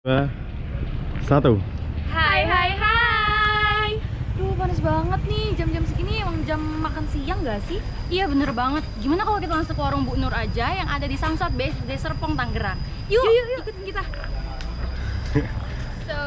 2, 1. Hai hai hai. Duh panas banget nih, jam-jam segini emang jam makan siang gak sih? Iya bener banget. Gimana kalau kita langsung ke warung Bu Nur aja yang ada di Samsat BSD Serpong Tangerang? Yuk, ikutin kita. So,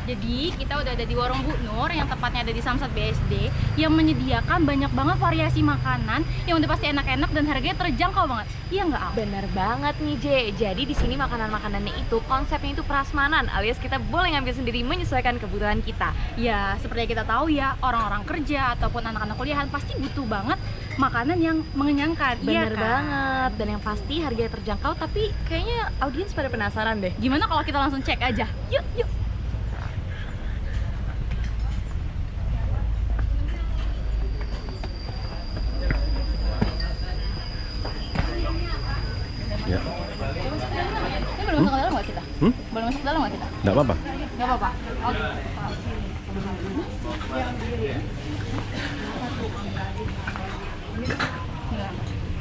jadi kita udah ada di warung Bu Nur yang tepatnya ada di Samsat BSD yang menyediakan banyak banget variasi makanan yang udah pasti enak-enak dan harganya terjangkau banget. Iya nggak, Al? Bener banget nih J. Jadi di sini makanan-makanannya itu konsepnya itu prasmanan, alias kita boleh ngambil sendiri menyesuaikan kebutuhan kita. Ya, seperti yang kita tahu ya, orang-orang kerja ataupun anak-anak kuliahan pasti butuh banget makanan yang mengenyangkan. Bener iya kan? banget. Dan yang pasti harganya terjangkau, tapi kayaknya audiens pada penasaran deh. Gimana kalau kita langsung cek aja? Yuk, yuk. Ya. Ini boleh masuk ke dalam nggak kita? Boleh masuk ke dalam nggak kita? Nggak apa-apa. Nggak apa-apa. Oke.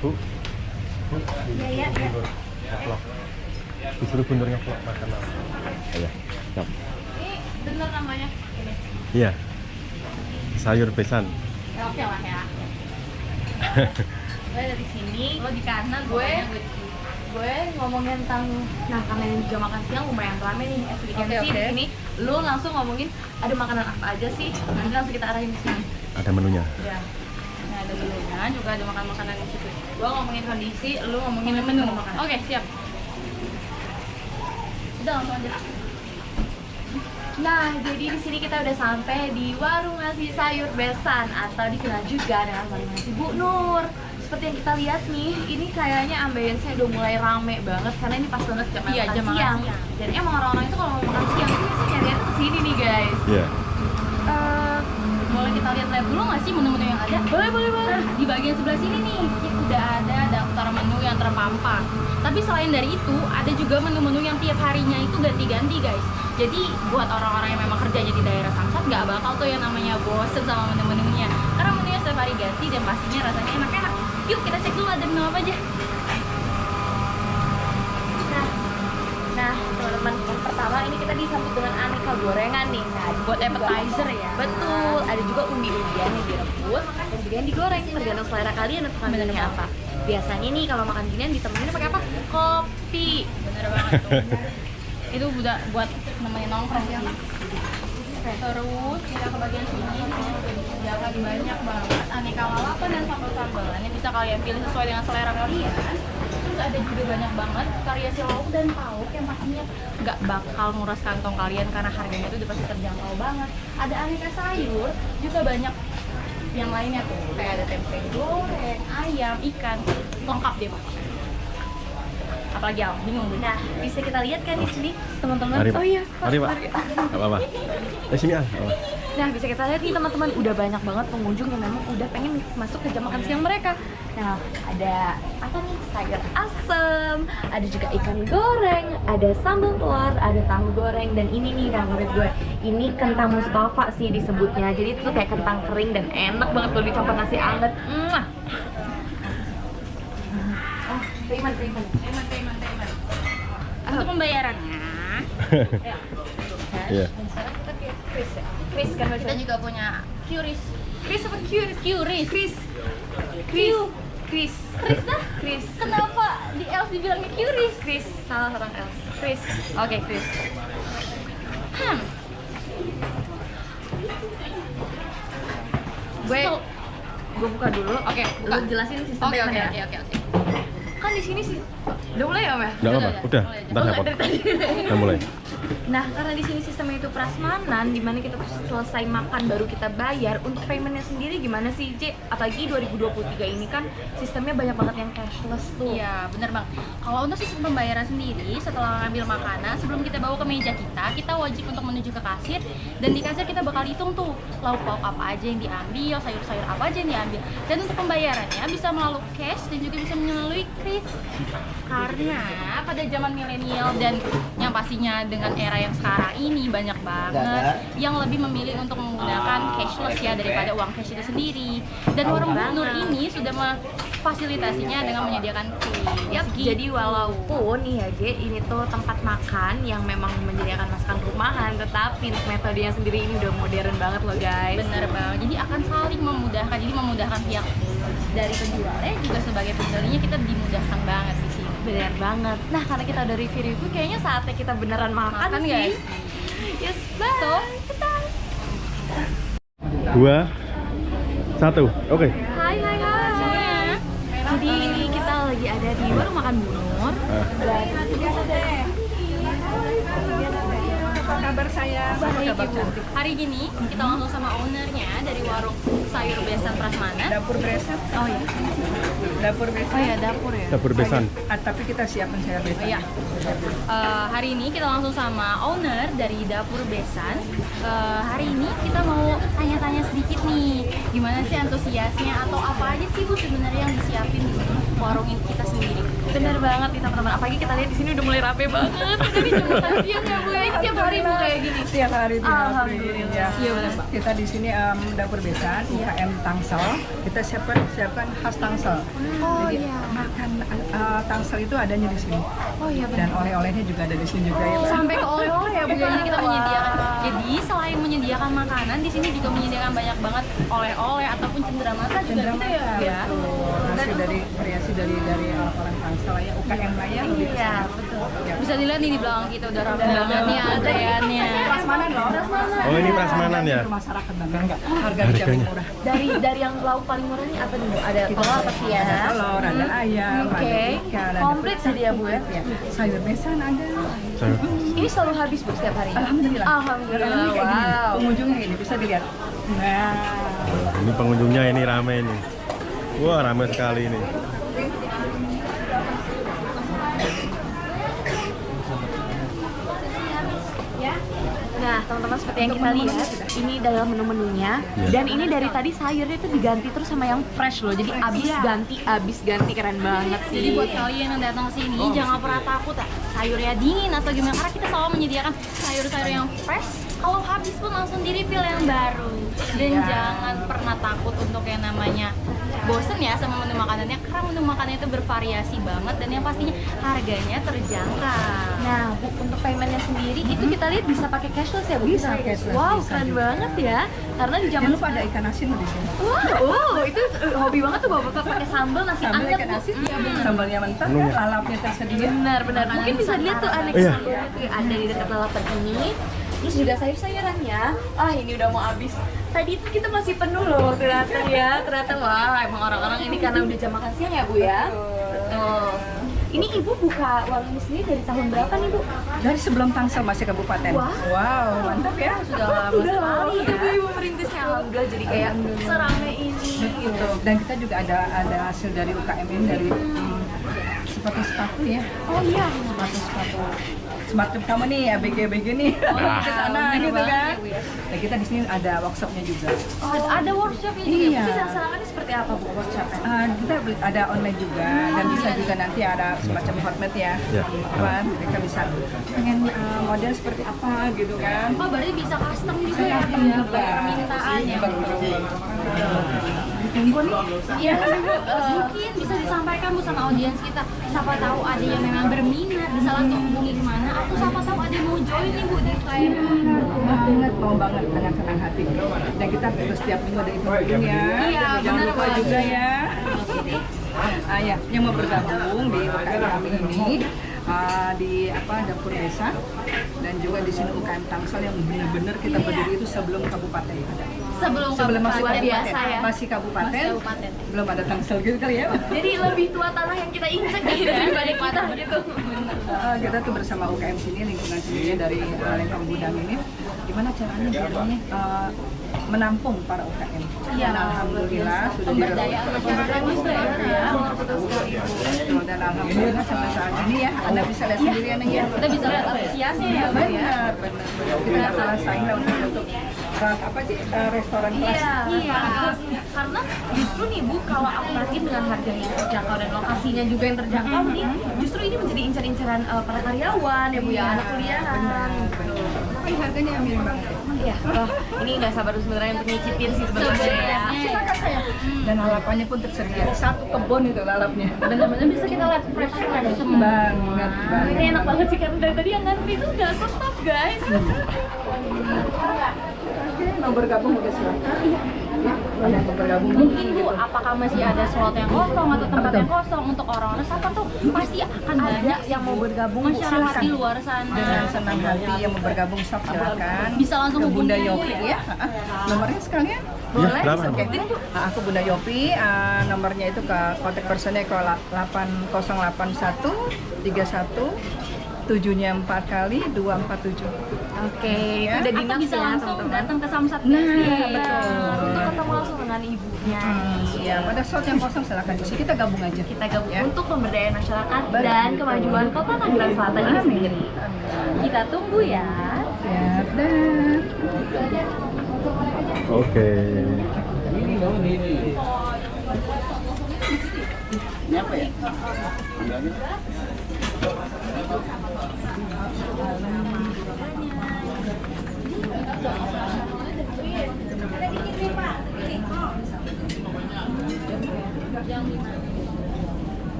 Bu. Iya. Vlog. Disuruh bundurnya vlog makan apa? Iya. Siap. Ini bener namanya. Ini. Iya. Sayur besan. Ya, oke lah ya. Gue dari sini, lo di kanan, Gue ngomongin tentang karena yang juga makan siang lumayan rame nih as we can see di sini. Lu langsung ngomongin ada makanan apa aja sih? Nanti langsung kita arahin ke sini. Ada menunya. Ya. Nah, ada menunya, juga ada makan-makanan di situ. Gue ngomongin kondisi, lu ngomongin Menu. makan. Oke, siap. Udah langsung aja. Nah, jadi di sini kita udah sampai di warung nasi sayur besan atau dikenal juga dengan warung nasi Bu Nur. Seperti yang kita lihat nih, ini kayaknya ambience-nya udah mulai rame banget karena ini pas banget jam Iya, makan jam makan siang. siang. Dan emang orang-orang itu kalau mau makan siang itu biasanya nyarinya ke sini nih, guys. Iya. Boleh kita lihat dulu nggak sih menu-menu yang ada? Boleh. Nah, di bagian sebelah sini nih, udah ada daftar menu yang terpampang. Tapi selain dari itu, ada juga menu-menu yang tiap harinya itu ganti-ganti, guys. Jadi buat orang-orang yang memang kerjanya di daerah Samsat nggak bakal tuh yang namanya bosen sama menu-menunya. Karena menunya setiap hari ganti dan pastinya rasanya enak-enak. Yuk kita cek dulu ada menu apa aja. Nah, teman-teman, yang pertama ini kita disambut dengan aneka gorengan nih. Nah, Buat appetizer ya. betul, ada juga undi-undian yang direbus dan juga yang digoreng, tergantung selera kalian untuk ngambilnya apa. Biasanya nih kalau makan ginian ditemenin pakai apa? Kopi. Bener banget tuh. Itu udah buat nemenin nongkrong sih. Terus kita ke bagian sini disediakan banyak banget aneka lalapan dan sambal-sambalan yang bisa kalian pilih sesuai dengan selera kalian. Terus ada juga banyak banget variasi lauk dan pauk yang pastinya nggak bakal nguras kantong kalian karena harganya itu udah pasti terjangkau banget. Ada aneka sayur juga banyak yang lainnya tuh kayak ada tempe goreng, ayam, ikan, lengkap deh pak. Apalagi Al, bingung gue. Nah, bisa kita lihat kan di sini, teman-teman. Mari, Pak. Oh iya, Mari, Pak. Nggak apa-apa. Sini ah. Nah, bisa kita lihat nih teman-teman, udah banyak banget pengunjung yang memang udah pengen masuk ke jam makan siang mereka. Nah, ada apa nih? Sayur asem, ada juga ikan goreng, ada sambal telur, ada tahu goreng, dan ini nih favorit gue. Ini kentang Mustafa sih disebutnya. Jadi itu tuh kayak kentang kering dan enak banget kalau dicampur nasi anget. Oh, terima. Terima. Untuk pembayarannya, Iya. Chris kan kita juga punya QRIS. Chris apa Chris? QRIS. Chris. Chris. Kenapa di Els dibilangnya QRIS? Chris, salah orang else. Chris. Oke, Chris. Gue buka dulu. Oke, buka. Lu jelasin sistem Oke. payment ya. Kan di sini sih. Udah mulai ya, Om ya? Nggak apa-apa. Udah. Ntar Oh, repot. dari tadi. Udah mulai. Nah, karena di sini sistemnya itu prasmanan, dimana kita tuh selesai makan baru kita bayar. Untuk paymentnya sendiri gimana sih, J? Apalagi 2023 ini kan sistemnya banyak banget yang cashless tuh. Iya, bener bang. Kalau untuk sistem pembayaran sendiri, setelah ngambil makanan, sebelum kita bawa ke meja kita wajib untuk menuju ke kasir. Dan di kasir kita bakal hitung tuh lauk pauk apa aja yang diambil, sayur-sayur apa aja yang diambil. Dan untuk pembayarannya bisa melalui cash dan juga bisa melalui kredit. guys. Karena pada zaman milenial dan yang pastinya dengan era yang sekarang ini banyak banget yang lebih memilih untuk menggunakan cashless ya daripada uang cash itu sendiri. Dan warung Bu Nur ini sudah memfasilitasinya dengan menyediakan fee. Yap, jadi walaupun nih ya Ge, ini tuh tempat makan yang memang menyediakan masakan rumahan, tetapi untuk metodenya sendiri ini udah modern banget loh guys. Bener banget, jadi akan saling memudahkan, jadi memudahkan pihak dari penjualnya juga sebagai pembelinya kita dimudahkan banget di sini. Bener banget. Nah karena kita udah review-review, kayaknya saatnya kita beneran makan sih. Guys. Yes, bye. Dua, satu. Oke. Hai hai hai. Jadi ini kita lagi ada di warung makan Bu Nur. Apa kabar saya? Baik Ibu. Hari gini kita langsung sama ownernya dari warung sayur besan Prasmanan. Dapur Besan. Oh iya. Dapur Besan. Oh ya dapur ya. Dapur besan. Tapi kita siapin sayur besan. Oh iya. Hari ini kita langsung sama owner dari Dapur Besan. Hari ini kita mau tanya-tanya sedikit nih, gimana sih antusiasnya atau apa aja sih Bu sebenarnya yang disiapin di warung ini kita sendiri? Bener banget nih teman-teman. Apalagi kita lihat di sini udah mulai rame banget. Dari jam makan siang ya Bu, ini tiap hari Bu kayak gini. Tiap hari Alhamdulillah. ya. Iya benar Pak. Kita di sini Dapur Besan, UKM Tangsel. Kita siapkan khas Tangsel. Oh Jadi iya. makan Tangsel itu adanya di sini. Oh iya bener. Dan oleh-olehnya juga ada di sini juga ya. Pak. Sampai ke oleh-oleh ya Bu, jadi kita menyediakan. Jadi selain menyediakan makanan, di sini juga menyediakan banyak banget oleh-oleh ataupun cenderamata juga Cenderamata, gitu ya. betul. Hasil dari variasi dari orang-orang Tangsel ya, UKM lah ya. lebih ke Iya sana. betul. Ya. Bisa dilihat nih di belakang kita udah ramai banget nih antreannya. Prasmanan loh. Oh ini prasmanan ya? Itu masyarakat banget. Harganya jamin murah. Dari yang lauk paling murah nih apa nih Bu? Ada telur apa sih ya? Ada telur, ada ayam, Oke. ada ikan, ada Komplit jadi ya Bu ya? ya. Sayur besan ada. Sayur. Ini selalu habis Bu setiap hari? Alhamdulillah. Alhamdulillah. Ini kayak gini. Wow. Pengunjungnya ini bisa dilihat. Nah, Ini pengunjungnya ini rame nih. Wah rame sekali ini. Nah, teman-teman seperti yang kita lihat, ini dalam menu-menunya. Iya. Dan ini dari tadi sayurnya itu diganti terus sama yang fresh loh. Jadi abis ganti keren banget sih. Jadi buat kalian yang datang ke sini jangan pernah takut sayurnya dingin atau gimana, karena kita selalu menyediakan sayur-sayur yang fresh. Kalau habis pun langsung di refill yang baru. Dan jangan pernah takut untuk yang namanya bosen ya sama menu makanannya, karena menu makanannya itu bervariasi banget dan yang pastinya harganya terjangkau. Nah, Bu, untuk paymentnya sendiri itu kita lihat bisa pakai cashless ya Bu? Bisa cashless, Wow, bisa keren juga. banget ya. Karena di jangan zaman lupa ada ikan asin di sini. wow, itu hobi banget tuh Bapak pakai sambal nasi Sambal anget ikan Bu. asin, sambalnya mentah, Menunya. lalapnya tersedia. Benar. Mungkin bisa dilihat tuh aneka Iya. sambalnya tuh ada di dekat lalapan ini. Terus juga sayur-sayurannya. Ah, ini udah mau habis. Tadi itu kita masih penuh loh ternyata ya. Ternyata wah, emang orang-orang ini karena udah jam makan siang ya Bu ya. Betul. Ini Ibu buka warung ini sendiri dari tahun berapa nih Bu? Dari sebelum Tangsel masih kabupaten. Wah. Wow, mantap ya. Sudah lama Udah lama sekali banget ya. Ibu merintisnya. Alhamdulillah jadi kayak serame ini gitu. Dan kita juga ada hasil dari UKM ini dari sepatu-sepatu ya. Oh iya. Sepatu semacam kamu nih ABG nih ke sana bener gitu banget kan. ya, Bu ya. Nah kita di sini ada workshopnya juga. Oh, ada workshopnya juga. Iya. Bisa serangannya seperti apa Bu workshopnya? Kita ada online juga dan bisa juga nanti ada semacam hotmate ya. Ya. Apa mereka bisa pengen model seperti apa gitu kan. Oh, berarti bisa custom juga ya? Custom Bu, ya? juga. Permintaan ya? Ditunggu nih. Iya, Bu. Mungkin bisa disampaikan Bu sama audiens kita. Siapa tahu ada yang memang berminat, bisa langsung hubungi kemana. Atau siapa tahu ada yang mau join nih Bu di UKM. Mau banget dengan senang hati. Dan kita setiap minggu ada event ya. Iya, Jangan benar lupa banget. juga ya. Ya, yang mau bergabung di UKM kami ini di Dapur Desa dan juga di sini UKM Tangsel yang benar-benar kita berdiri itu sebelum kabupaten. Sebelum Masih luar kabupaten, biasa ya. masih kabupaten, Masih kabupaten. belum ada Tangsel gitu kali ya. Jadi lebih tua tanah yang kita injek daripada kita gitu. Kita tuh bersama UKM sini, lingkungan sini dari Lengkong Gudang ini, gimana caranya biar ini menampung para UKM. Iya, Dan alhamdulillah sudah pemberdayaan masyarakat itu ya. Dan alhamdulillah sampai saat ini ya, Anda bisa lihat sendiri ya, Neng, ya. Kita bisa lihat antusiasnya ya, Bu, ya. Benar. Kita nggak kalah saing lah untuk apa sih restoran kelas. Iya, karena justru nih Bu, kalau aku perhatiin dengan harga yang terjangkau dan lokasinya juga yang terjangkau nih, justru ini menjadi incar-incaran para karyawan ya Bu ya, anak kuliahan. Tapi harganya yang miring banget. Iya, wah ini nggak sabar sebenarnya untuk nyicipin sih sebenarnya ya. Silakan saya. Dan lalapannya pun tersedia. Satu kebun itu lalapnya. Bener-bener bisa kita lihat fresh semua. Banget. Ini enak banget sih karena dari tadi yang ngantri itu nggak stop guys. Mau bergabung udah silakan. Ada mau bergabung. Mungkin Bu, apakah masih ada slot yang kosong atau tempat yang kosong untuk orang-orang resapa tuh pasti akan banyak Yang mau bergabung masyarakat di luar sana. Dengan senang hati yang mau bergabung sok silakan. Bisa langsung ke hubungi Bunda Bu, Yopi ya. Nomornya sekalian. Boleh. Berapa? Oke. Aku Bunda Yopi, nomornya itu ke kontak personnya ke 8081 31 7-nya 4 kali 247. Oke, itu udah Atau dinas bisa ya langsung teman-teman. datang ke Samsat. Betul. Untuk ketemu langsung dengan ibunya. Iya, pada slot yang kosong silakan isi. Kita gabung aja. Kita gabung Ya. untuk pemberdayaan masyarakat Betul. dan kemajuan Kota Tangerang Selatan ini sendiri. Kita tunggu ya. Siap dah. Oke.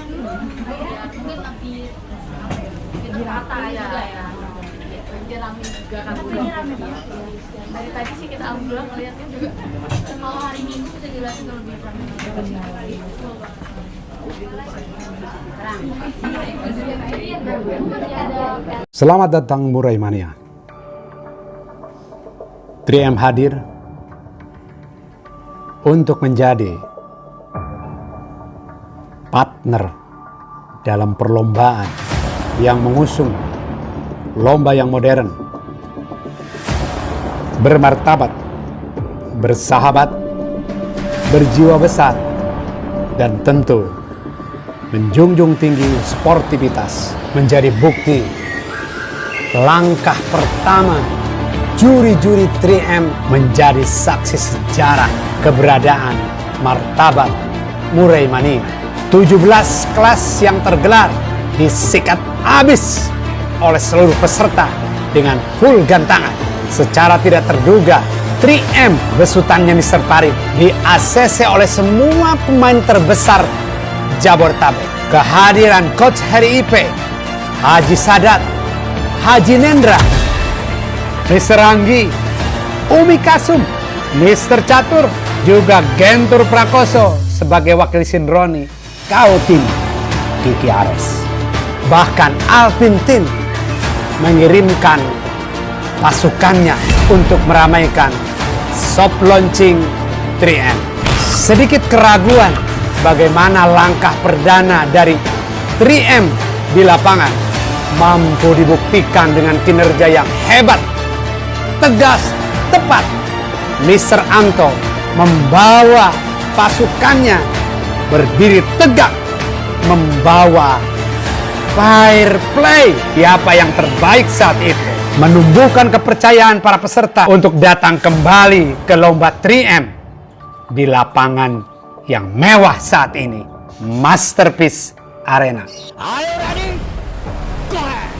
Mungkin lebih dirata juga ya. Biar rame juga kan Bu. Dari tadi sih kita alhamdulillah ngeliatnya juga kalau hari Minggu bisa dilihat itu lebih rame. Selamat datang Murai Mania. 3M hadir untuk menjadi partner dalam perlombaan yang mengusung lomba yang modern, bermartabat, bersahabat, berjiwa besar, dan tentu menjunjung tinggi sportivitas. Menjadi bukti langkah pertama juri-juri 3M menjadi saksi sejarah keberadaan martabat Murai Mania. 17 kelas yang tergelar disikat habis oleh seluruh peserta dengan full gantangan. Secara tidak terduga, 3M besutannya Mr. Parit di-ACC oleh semua pemain terbesar Jabodetabek. Kehadiran Coach Heri IP, Haji Sadat, Haji Nendra, Mr. Anggi, Umi Kasum, Mr. Catur, juga Gentur Prakoso sebagai wakil Sinroni, Kautim Kiki Ares. Bahkan Alpin Team mengirimkan pasukannya untuk meramaikan soft launching 3M. Sedikit keraguan bagaimana langkah perdana dari 3M di lapangan mampu dibuktikan dengan kinerja yang hebat, tegas, tepat. Mr. Anto membawa pasukannya berdiri tegak, membawa fair play. Siapa yang terbaik saat itu? Menumbuhkan kepercayaan para peserta untuk datang kembali ke lomba 3M di lapangan yang mewah saat ini, Masterpiece Arena. Ayo ready? Go ahead!